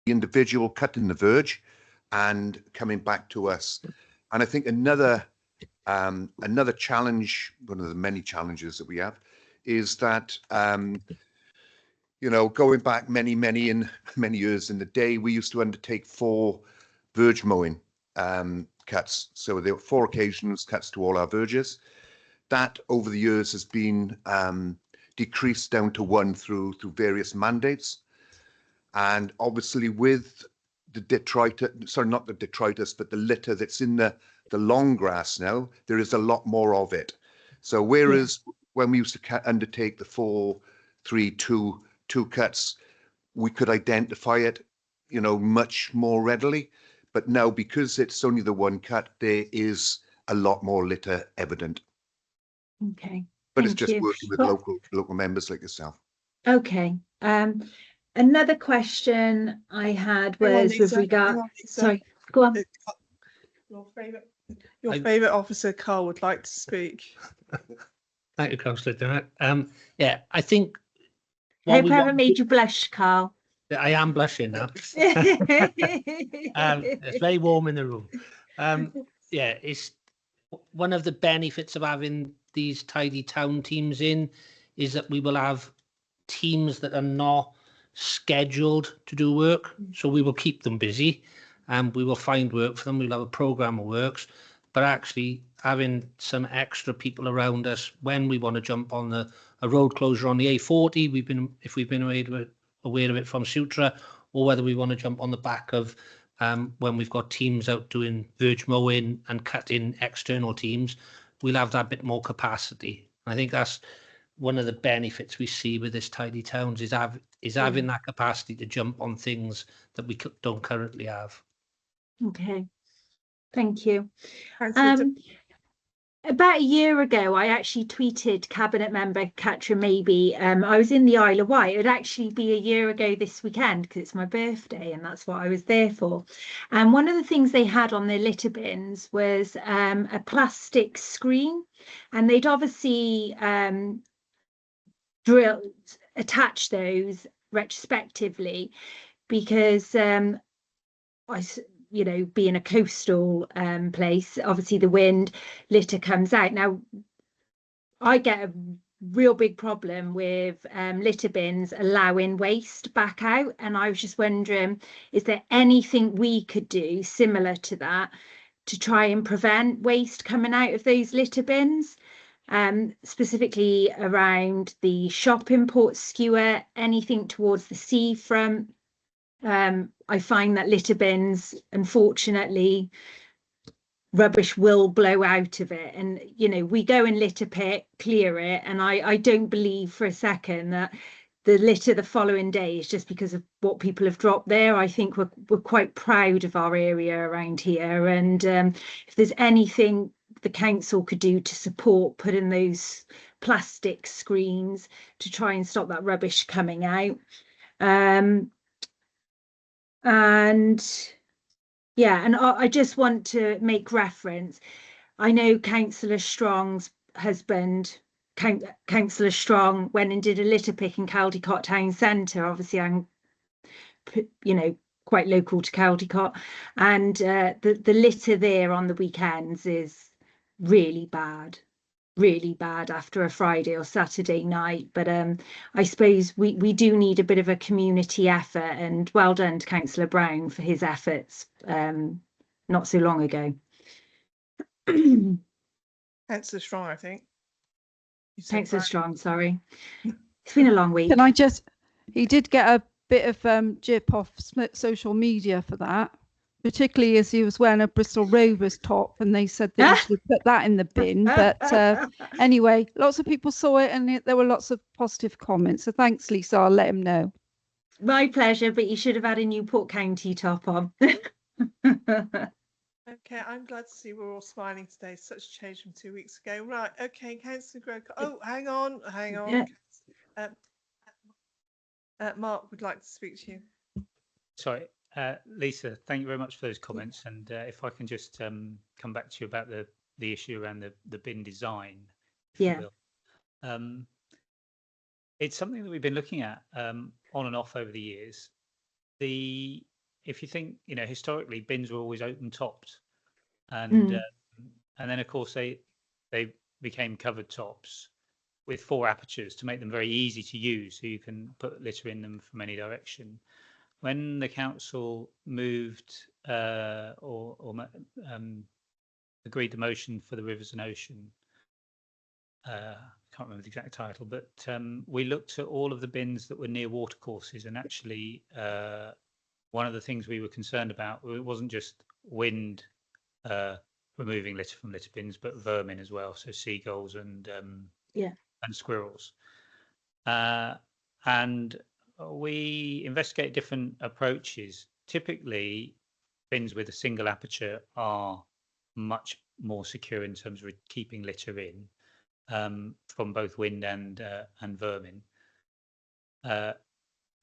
individual cutting the verge and coming back to us. And I think another challenge, one of the many challenges that we have, is that going back many years in the day, we used to undertake 4 verge mowing cuts. So there were 4 occasions cuts to all our verges. That over the years has been decreased down to 1 through various mandates. And obviously with the detritus, sorry, not the detritus, but the litter that's in the long grass now, there is a lot more of it. So whereas when we used to undertake the 4, 3, 2 cuts, we could identify it, much more readily. But now, because it's only the 1 cut, there is a lot more litter evident. Okay. But it's just working with local members like yourself. Okay. Another question I had was with regard. Sorry, go on. Your favourite officer, Carl, would like to speak. Thank you, Councillor Durrant. Yeah, I think. I hope I haven't made you blush, Carl. I am blushing now. It's very warm in the room. Yeah, it's one of the benefits of having these tidy town teams in is that we will have teams that are not scheduled to do work, so we will keep them busy and we will find work for them. We'll have a program of works, but actually having some extra people around us when we want to jump on a road closure on the A40, if we've been aware of it from Sutra, or whether we want to jump on the back of when we've got teams out doing verge mowing and cutting external teams, we'll have that bit more capacity. I think that's one of the benefits we see with this tidy towns is having that capacity to jump on things that we don't currently have. Okay, thank you. About a year ago, I actually tweeted Cabinet Member Catra Maybe. I was in the Isle of Wight. It would actually be a year ago this weekend because it's my birthday and that's what I was there for. And one of the things they had on their litter bins was a plastic screen, and they'd obviously attach those retrospectively because being a coastal place, obviously the wind litter comes out. Now, I get a real big problem with litter bins allowing waste back out, and I was just wondering, is there anything we could do similar to that to try and prevent waste coming out of those litter bins? Specifically around the shop import skewer, anything towards the seafront. I find that litter bins, unfortunately, rubbish will blow out of it, and we go and litter pick, clear it, and I don't believe for a second that the litter the following day is just because of what people have dropped there. I think we're quite proud of our area around here, and if there's anything the council could do to support putting those plastic screens to try and stop that rubbish coming out. And I just want to make reference. I know Councillor Strong's husband, Councillor Strong, went and did a litter pick in Caldicot Town Centre. Obviously, I'm, quite local to Caldicot, and the litter there on the weekends is really bad after a Friday or Saturday night. But I suppose we do need a bit of a community effort, and well done to Councillor Brown for his efforts not so long ago. Councillor Strong, I think. Councillor Strong, sorry. It's been a long week. He did get a bit of jip off social media for that, particularly as he was wearing a Bristol Rovers top, and they said they should put that in the bin. But anyway, lots of people saw it, and there were lots of positive comments. So thanks, Lisa. I'll let him know. My pleasure, but you should have had a Newport County top on. Okay, I'm glad to see we're all smiling today. Such a change from 2 weeks ago. Right, okay, Councillor Greg. Oh, hang on. Yeah. Mark would like to speak to you. Sorry. Lisa, thank you very much for those comments, and if I can just come back to you about the issue around the bin design. Yeah. It's something that we've been looking at on and off over the years. The if you think, historically bins were always open topped, Mm. and then of course they became covered tops with 4 apertures to make them very easy to use, so you can put litter in them from any direction. When the council moved or agreed the motion for the Rivers and Ocean, I can't remember the exact title, but we looked at all of the bins that were near watercourses, and actually one of the things we were concerned about, it wasn't just wind removing litter from litter bins, but vermin as well, so seagulls and squirrels. And we investigate different approaches. Typically, bins with a single aperture are much more secure in terms of keeping litter in from both wind and vermin.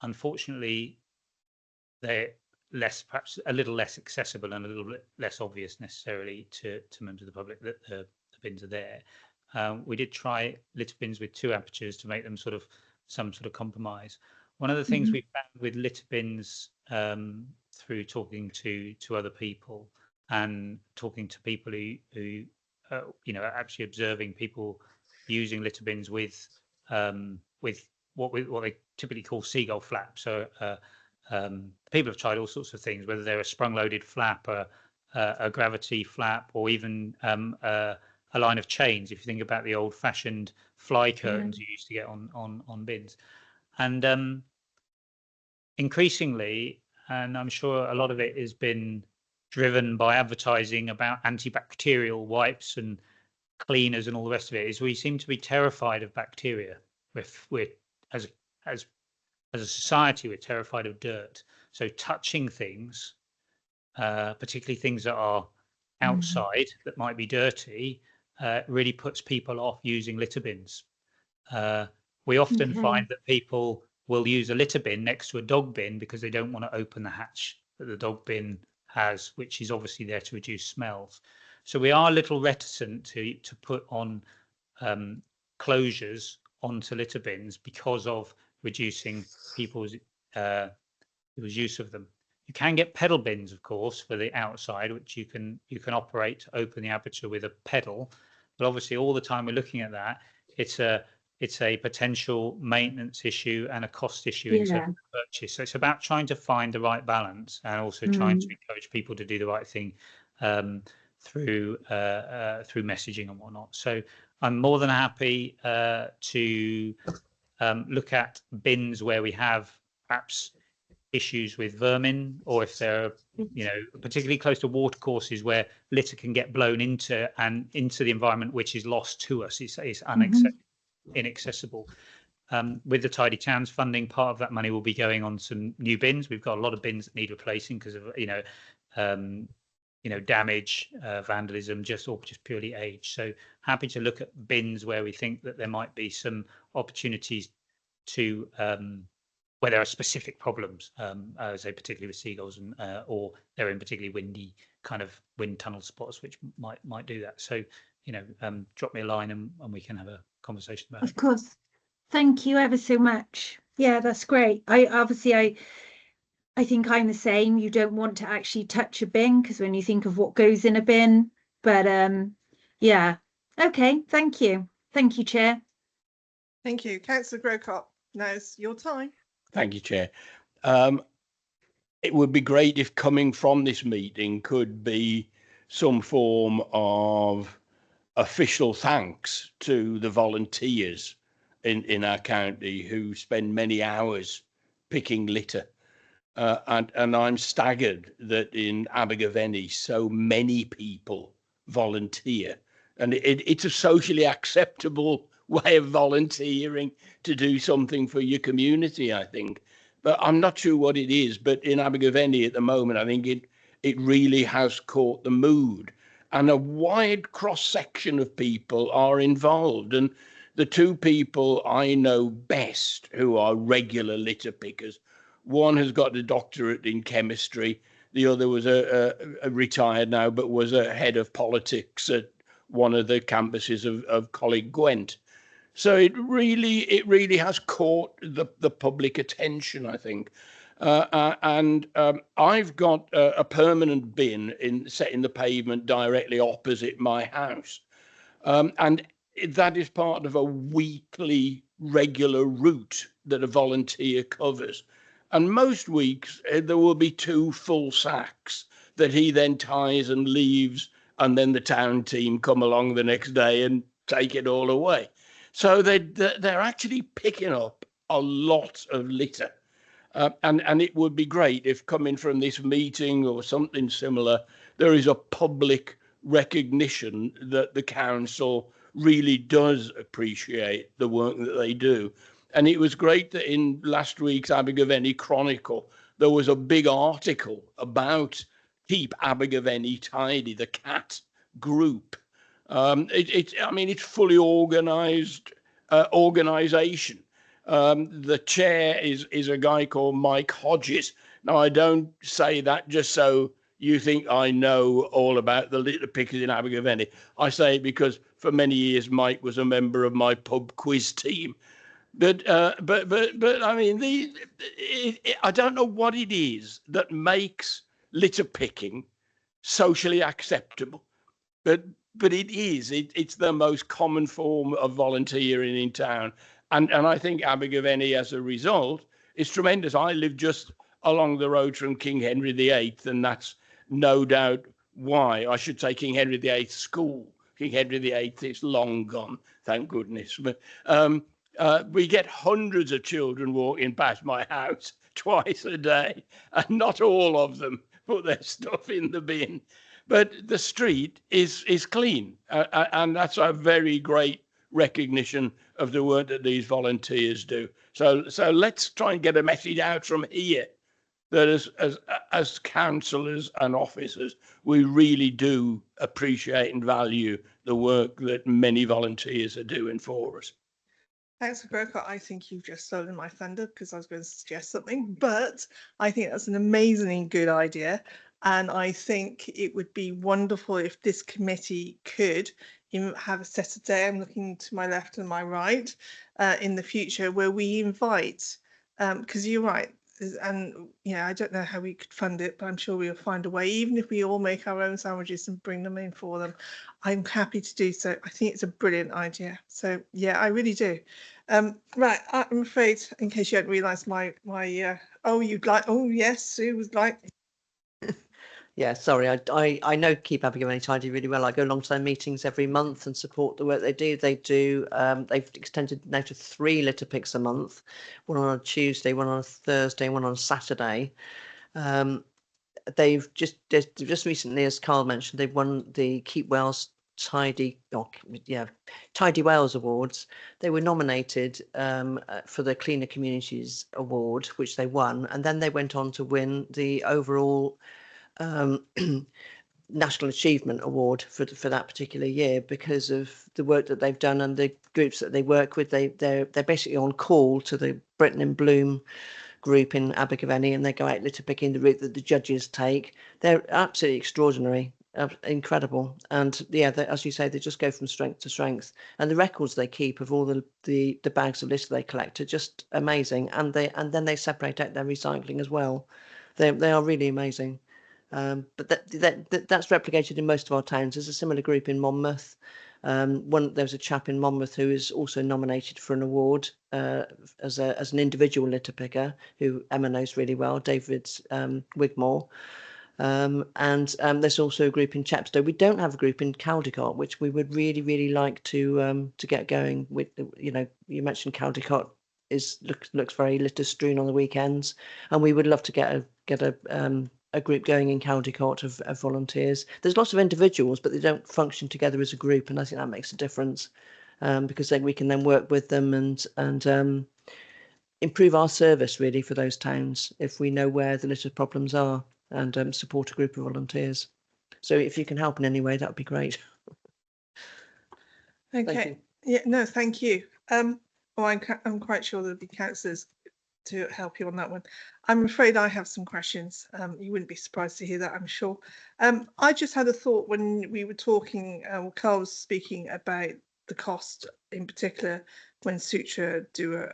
Unfortunately, they're perhaps a little less accessible and a little bit less obvious necessarily to members of the public that the bins are there. We did try litter bins with 2 apertures to make them some sort of compromise. One of the things we found with litter bins through talking to other people and talking to people who actually observing people using litter bins with what they typically call seagull flaps. So people have tried all sorts of things, whether they're a sprung-loaded flap, a gravity flap, or even a line of chains. If you think about the old-fashioned fly curtains you used to get on bins, and increasingly, and I'm sure a lot of it has been driven by advertising about antibacterial wipes and cleaners and all the rest of it, is we seem to be terrified of bacteria. We're as a society, we're terrified of dirt. So touching things, particularly things that are outside that might be dirty, really puts people off using litter bins. We often find that people will use a litter bin next to a dog bin because they don't want to open the hatch that the dog bin has, which is obviously there to reduce smells. So we are a little reticent to put on closures onto litter bins because of reducing people's use of them. You can get pedal bins, of course, for the outside, which you can operate to open the aperture with a pedal. But obviously, all the time we're looking at that, it's a potential maintenance issue and a cost issue in terms of purchase. So it's about trying to find the right balance and also trying to encourage people to do the right thing through messaging and whatnot. So I'm more than happy to look at bins where we have perhaps issues with vermin, or if they're particularly close to water courses where litter can get blown into the environment, which is lost to us. It's inaccessible. With the Tidy Towns funding, part of that money will be going on some new bins. We've got a lot of bins that need replacing because of damage, vandalism, just purely age. So happy to look at bins where we think that there might be some opportunities to where there are specific problems, say particularly with seagulls, and or they're in particularly windy kind of wind tunnel spots, which might do that. So drop me a line and we can have a conversation about it. Of course. Thank you ever so much. Yeah, that's great. I think I'm the same. You don't want to actually touch a bin because when you think of what goes in a bin, but yeah. Okay, thank you. Thank you, Chair. Thank you. Councillor Grocott, now's your time. Thank you, Chair. It would be great if coming from this meeting could be some form of official thanks to the volunteers in our county who spend many hours picking litter. And I'm staggered that in Abergavenny so many people volunteer. And it's a socially acceptable way of volunteering to do something for your community, I think. But I'm not sure what it is. But in Abergavenny at the moment, I think it really has caught the mood. And a wide cross-section of people are involved. And the 2 people I know best who are regular litter pickers, one has got a doctorate in chemistry. The other was a retired now, but was a head of politics at one of the campuses of Coleg Gwent. So it really has caught the public attention, I think. And I've got a permanent bin set in the pavement directly opposite my house. And that is part of a weekly regular route that a volunteer covers. And most weeks there will be 2 full sacks that he then ties and leaves, and then the town team come along the next day and take it all away. So they're actually picking up a lot of litter. And it would be great if, coming from this meeting or something similar, there is a public recognition that the council really does appreciate the work that they do. And it was great that in last week's Abergavenny Chronicle, there was a big article about Keep Abergavenny Tidy, the CAT group. It's fully organised organisation. The chair is a guy called Mike Hodges. Now, I don't say that just so you think I know all about the litter pickers in Abergavenny. I say it because for many years Mike was a member of my pub quiz team. But I mean, I don't know what it is that makes litter picking socially acceptable, but it is. It's the most common form of volunteering in town, and I think Abergavenny, as a result, is tremendous. I live just along the road from King Henry VIII, and that's no doubt why. I should say King Henry VIII School. King Henry VIII is long gone, thank goodness. But we get hundreds of children walking past my house twice a day, and not all of them put their stuff in the bin. But the street is clean, and that's a very great recognition of the work that these volunteers do. So let's try and get a message out from here that as councillors and officers, we really do appreciate and value the work that many volunteers are doing for us. Thanks, Groker. I think you've just stolen my thunder because I was going to suggest something, but I think that's an amazingly good idea. And I think it would be wonderful if this committee could have a set a day, I'm looking to my left and my right, in the future, where we invite, because you're right, and I don't know how we could fund it, but I'm sure we'll find a way, even if we all make our own sandwiches and bring them in for them. I'm happy to do so. I think it's a brilliant idea. So yeah, I really do. Right, I'm afraid, in case you hadn't realised, my oh yes, Sue was like. Yeah, sorry, I know Keep Abergavenny Tidy really well. I go along to their meetings every month and support the work they do. They've extended now to 3 litter picks a month, one on a Tuesday, one on a Thursday, one on a Saturday. They've just recently, as Carl mentioned, they've won the Keep Wales Tidy Wales Awards. They were nominated for the Cleaner Communities Award, which they won, and then they went on to win the overall National Achievement Award for that particular year because of the work that they've done and the groups that they work with. They're basically on call to the Britain in Bloom group in Abergavenny, and they go out litter picking, the route that the judges take. They're absolutely extraordinary, incredible, and yeah, as you say, they just go from strength to strength. And the records they keep of all the bags of litter they collect are just amazing, and then they separate out their recycling as well. They are really amazing. But that's replicated in most of our towns. There's a similar group in Monmouth. There's a chap in Monmouth who is also nominated for an award as an individual litter picker, who Emma knows really well, David Wigmore. And there's also a group in Chepstow. We don't have a group in Caldicot, which we would really like to get going with. You mentioned Caldicot looks very litter strewn on the weekends, and we would love to get a group going in Caldicot of volunteers. There's lots of individuals, but they don't function together as a group, and I think that makes a difference because then we can then work with them and improve our service really for those towns if we know where the litter problems are and support a group of volunteers. So if you can help in any way, that would be great. Okay. Yeah. No. Thank you. I'm quite sure there'll be councillors to help you on that one. I'm afraid I have some questions. You wouldn't be surprised to hear that, I'm sure. I just had a thought when we were talking, Carl was speaking about the cost in particular when Sutra do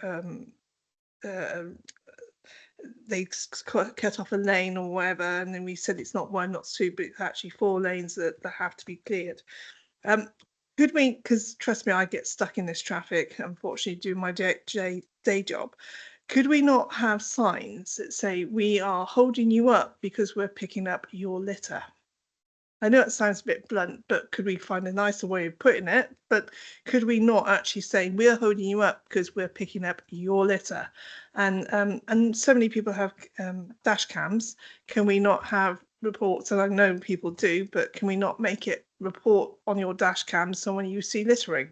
they cut off a lane or whatever, and then we said it's not one, not two, but it's actually 4 lanes that have to be cleared. Could we, because trust me, I get stuck in this traffic, unfortunately, doing my day job. Could we not have signs that say, we are holding you up because we're picking up your litter? I know it sounds a bit blunt, but could we find a nicer way of putting it? But could we not actually say, we're holding you up because we're picking up your litter? And so many people have dash cams. Can we not have reports? And I know people do, but can we not make it report on your dash cam so when you see littering?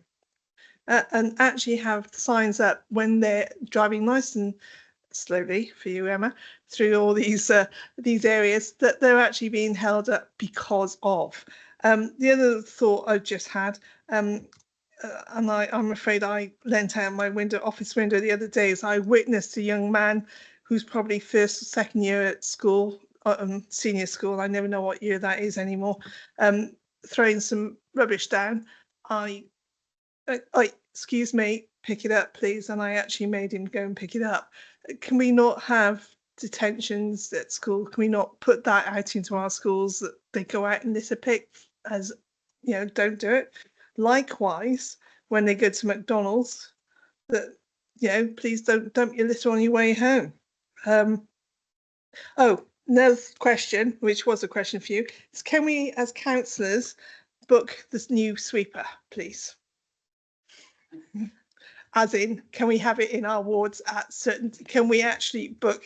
And actually have signs up when they're driving nice and slowly for you, Emma, through all these areas, that they're actually being held up because of. The other thought I just had, and I'm afraid I leant out my office window the other day, as I witnessed a young man who's probably first or second year at school, senior school, I never know what year that is anymore, throwing some rubbish down. I excuse me, pick it up, please. And I actually made him go and pick it up. Can we not have detentions at school? Can we not put that out into our schools, that they go out and litter pick, as you know, don't do it? Likewise, when they go to McDonald's, that, you know, please don't dump your litter on your way home. Oh, another question, which was a question for you, is can we, as councillors, book this new sweeper, please? As in, can we have it in our wards at certain, can we actually book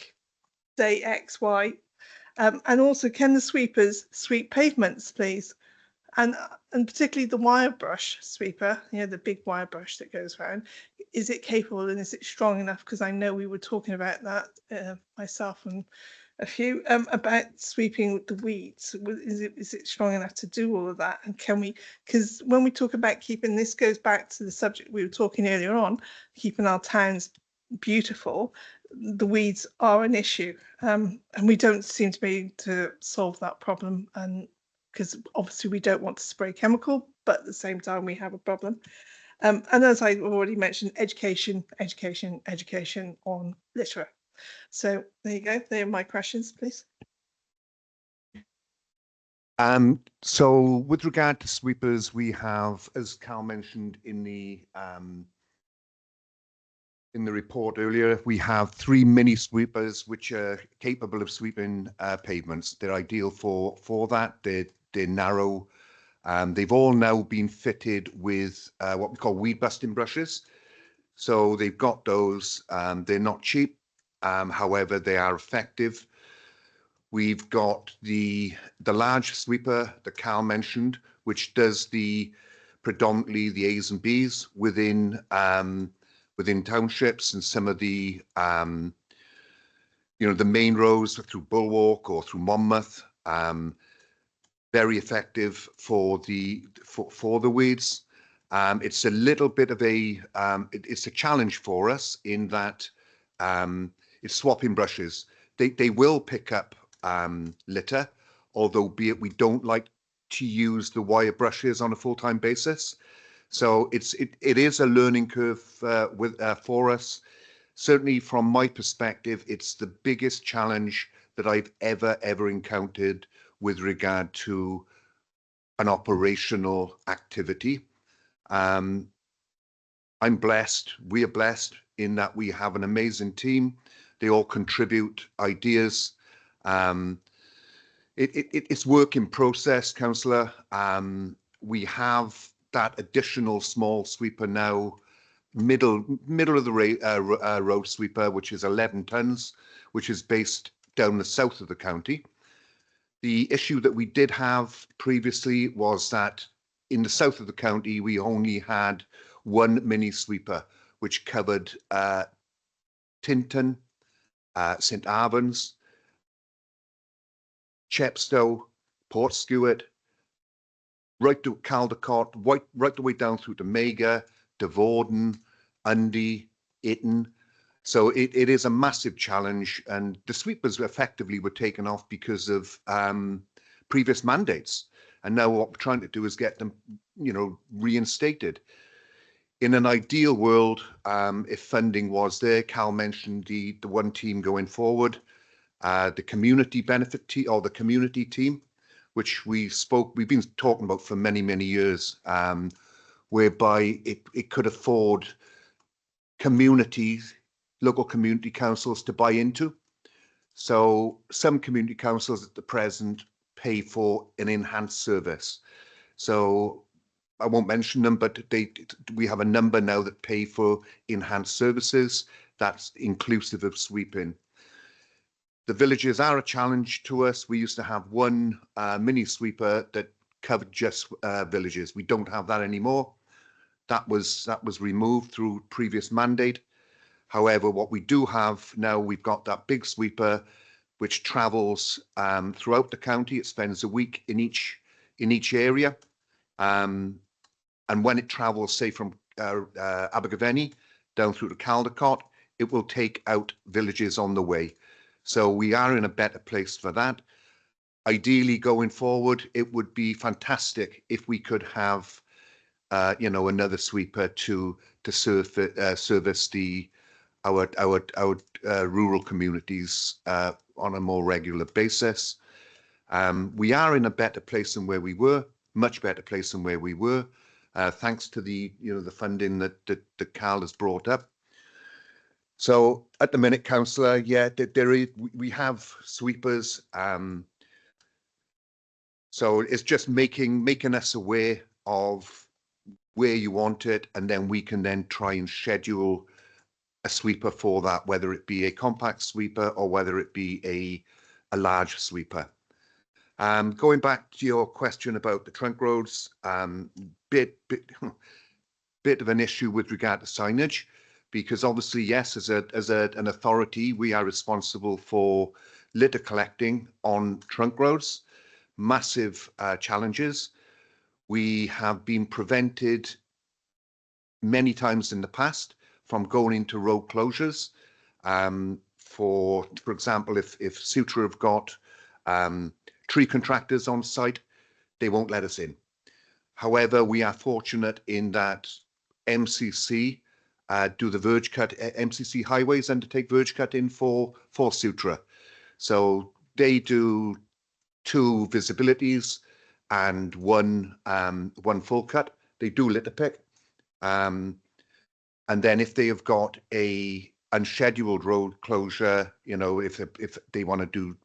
day X, Y? And also, can the sweepers sweep pavements, please? And particularly the wire brush sweeper, you know, the big wire brush that goes around, is it capable and is it strong enough? Because I know we were talking about that, myself and a few, about sweeping the weeds. Is it strong enough to do all of that? And can we, because when we talk about keeping, this goes back to the subject we were talking earlier on, keeping our towns beautiful, the weeds are an issue, and we don't seem to be able to solve that problem, and because obviously we don't want to spray chemical, but at the same time we have a problem. And as I already mentioned, education on litter. So there you go. They are my questions, please. So with regard to sweepers, we have, as Carl mentioned in the report earlier, we have 3 mini sweepers which are capable of sweeping pavements. They're ideal for that. They're narrow. They've all now been fitted with what we call weed busting brushes. So they've got those. They're not cheap. However, they are effective. We've got the large sweeper that Carl mentioned, which does predominantly the A's and B's within townships and some of the you know, the main roads through Bulwark or through Monmouth. Very effective for the weeds. It's a little bit of it's a challenge for us in that it's swapping brushes. They will pick up litter, although be it we don't like to use the wire brushes on a full-time basis. So it is a learning curve for us. Certainly from my perspective, it's the biggest challenge that I've ever encountered with regard to an operational activity. I'm blessed. We are blessed in that we have an amazing team. They all contribute ideas. It's work in process, Councillor. We have that additional small sweeper now, middle of the road sweeper, which is 11 tons, which is based down the south of the county. The issue that we did have previously was that in the south of the county, we only had 1 mini sweeper, which covered Tintern, St Albans, Chepstow, Portskewett, right to Caldecott, right the way down through to Mega, Devorden, Undy, Itton. So it is a massive challenge, and the sweepers effectively were taken off because of previous mandates. And now what we're trying to do is get them, you know, reinstated. In an ideal world, if funding was there, Cal mentioned the one team going forward, the community benefit team or the community team, which we've been talking about for many, many years, whereby it could afford communities, local community councils to buy into. So some community councils at the present pay for an enhanced service. So I won't mention them, but we have a number now that pay for enhanced services. That's inclusive of sweeping. The villages are a challenge to us. We used to have one mini sweeper that covered just villages. We don't have that anymore. That was removed through previous mandate. However, what we do have now, we've got that big sweeper which travels throughout the county. It spends a week in each area. And when it travels, say from Abergavenny down through to Caldecott, it will take out villages on the way. So we are in a better place for that. Ideally, going forward, it would be fantastic if we could have, another sweeper to service our rural communities on a more regular basis. We are in a better place than where we were, much better place than where we were, thanks to the funding that Cal has brought up. So at the minute, councillor, yeah, we have sweepers. So it's just making us aware of where you want it, and then we can then try and schedule a sweeper for that, whether it be a compact sweeper or whether it be a large sweeper. Going back to your question about the trunk roads, bit of an issue with regard to signage, because obviously, yes, as an authority, we are responsible for litter collecting on trunk roads. Massive challenges. We have been prevented many times in the past from going into road closures. For example, if Sutra have got tree contractors on site, they won't let us in. However, we are fortunate in that MCC do the verge cut. MCC Highways undertake verge cut in for Sutra. So they do 2 visibilities and one full cut. They do litter pick. And then if they have got a unscheduled road closure, if they want to do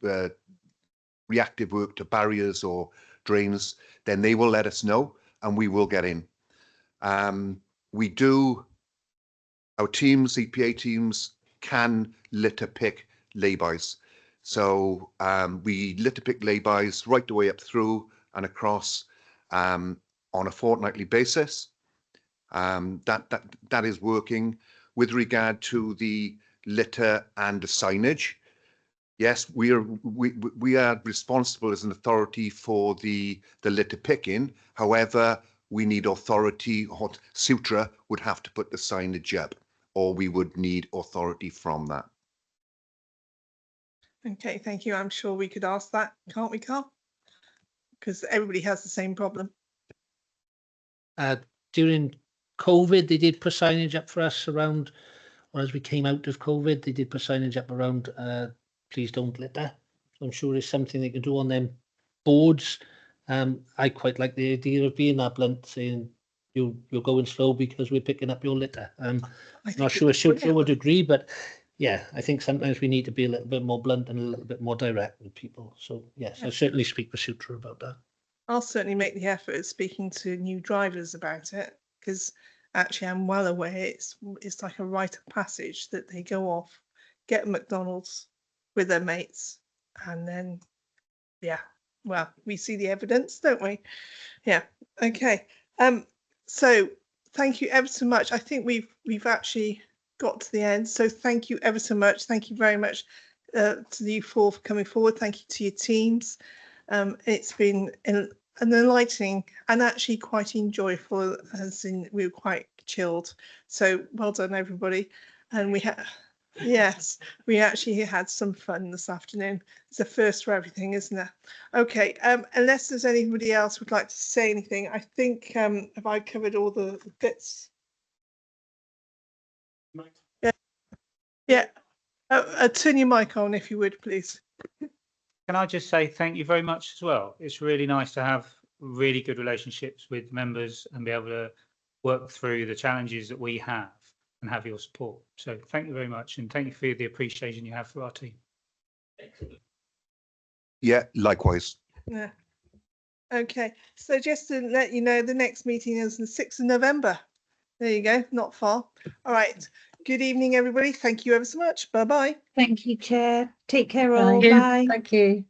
reactive work to barriers or drains, then they will let us know and we will get in. Our teams, EPA teams, can litter pick laybys. So we litter pick laybys right the way up through and across on a fortnightly basis. That is working. With regard to the litter and the signage, yes, we are responsible as an authority for the litter picking. However, we need authority, or Sutra would have to put the signage up, or we would need authority from that. Okay, thank you. I'm sure we could ask that, can't we, Carl? Because everybody has the same problem. During COVID, they did put signage up for us around, or as we came out of COVID, they did put signage up around, please don't litter. So I'm sure it's something they can do on them boards. I quite like the idea of being that blunt, saying you're going slow because we're picking up your litter. I'm not sure Sutra would agree, but yeah, I think sometimes we need to be a little bit more blunt and a little bit more direct with people. So yes, I certainly speak with Sutra about that. I'll certainly make the effort of speaking to new drivers about it, because actually I'm well aware it's like a rite of passage that they go off, get a McDonald's with their mates, and then, yeah, well, we see the evidence, don't we? Yeah, okay. So thank you ever so much. I think we've actually got to the end. So thank you ever so much. Thank you very much to you four for coming forward. Thank you to your teams. It's been an enlightening and actually quite enjoyable, as in we were quite chilled. So well done, everybody. And we had, yes, we actually had some fun this afternoon. It's a first for everything, isn't it? Okay, unless there's anybody else would like to say anything, I think have I covered all the bits? Yeah. Turn your mic on if you would, please. Can I just say thank you very much as well? It's really nice to have really good relationships with members and be able to work through the challenges that we have and have your support. So thank you very much, and thank you for the appreciation you have for our team. Yeah, likewise. Yeah. Okay, so just to let you know, the next meeting is the 6th of November. There you go, not far. All right. Good evening, everybody. Thank you ever so much. Bye-bye. Thank you, Chair. Take care Thank all. you. Bye. Thank you.